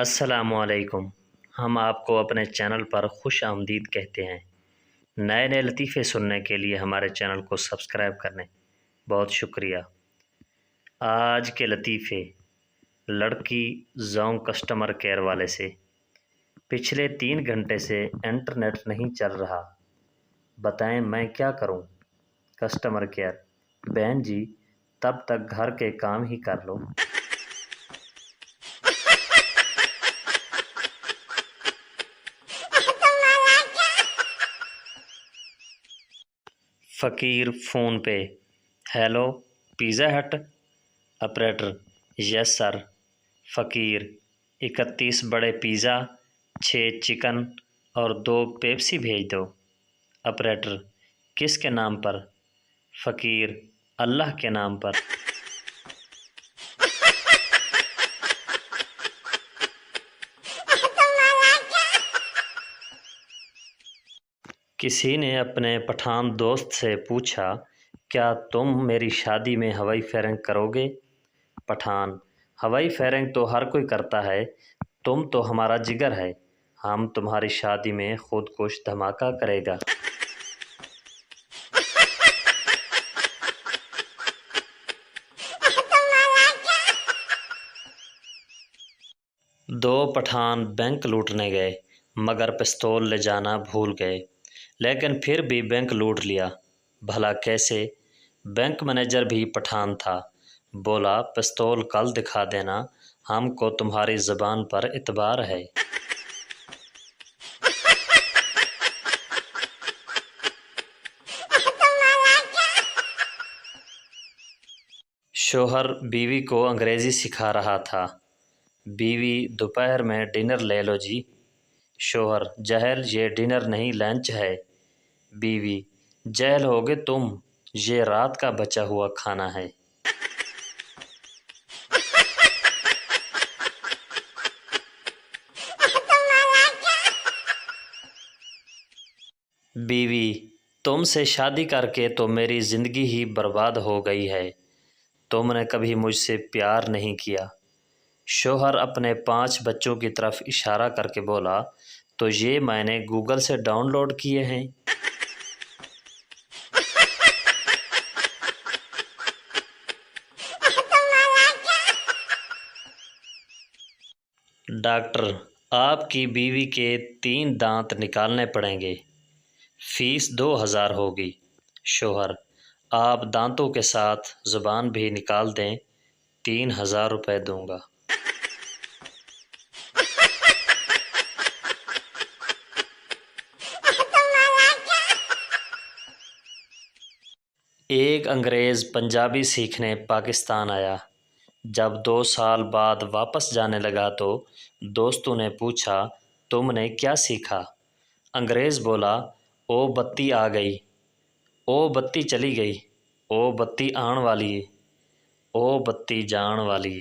السلام علیکم۔ ہم آپ کو اپنے چینل پر خوش آمدید کہتے ہیں۔ نئے نئے لطیفے سننے کے لیے ہمارے چینل کو سبسکرائب کرنے بہت شکریہ۔ آج کے لطیفے، لڑکی زونگ کسٹمر کیئر والے سے: پچھلے 3 گھنٹے سے انٹرنیٹ نہیں چل رہا، بتائیں میں کیا کروں؟ کسٹمر کیئر: بہن جی تب تک گھر کے کام ہی کر لو۔ فقیر فون پہ: ہیلو پیزا ہٹ؟ آپریٹر: یس سر۔ فقیر: 31 بڑے پیزا، 6 چکن اور 2 پیپسی بھیج دو۔ آپریٹر: کس کے نام پر؟ فقیر: اللہ کے نام پر۔ کسی نے اپنے پٹھان دوست سے پوچھا، کیا تم میری شادی میں ہوائی فائرنگ کرو گے؟ پٹھان: ہوائی فائرنگ تو ہر کوئی کرتا ہے، تم تو ہمارا جگر ہے، ہم تمہاری شادی میں خود کش دھماکہ کرے گا۔ دو پٹھان بینک لوٹنے گئے مگر پستول لے جانا بھول گئے، لیکن پھر بھی بینک لوٹ لیا۔ بھلا کیسے؟ بینک مینیجر بھی پٹھان تھا، بولا پستول کل دکھا دینا، ہم کو تمہاری زبان پر اعتبار ہے۔ شوہر بیوی کو انگریزی سکھا رہا تھا۔ بیوی: دوپہر میں ڈنر لے لو جی۔ شوہر: جہل، یہ ڈنر نہیں لنچ ہے۔ بیوی: جہل ہوگے تم، یہ رات کا بچا ہوا کھانا ہے۔ بیوی: تم سے شادی کر کے تو میری زندگی ہی برباد ہو گئی ہے، تم نے کبھی مجھ سے پیار نہیں کیا۔ شوہر اپنے 5 بچوں کی طرف اشارہ کر کے بولا، تو یہ میں نے گوگل سے ڈاؤن لوڈ کیے ہیں۔ ڈاکٹر: آپ کی بیوی کے 3 دانت نکالنے پڑیں گے، فیس 2000 ہوگی۔ شوہر: آپ دانتوں کے ساتھ زبان بھی نکال دیں، 3000 روپے دوں گا۔ ایک انگریز پنجابی سیکھنے پاکستان آیا۔ جب 2 سال بعد واپس جانے لگا تو دوستوں نے پوچھا، تم نے کیا سیکھا؟ انگریز بولا، او بتی آ گئی، او بتی چلی گئی، او بتی آن والی، او بتی جان والی۔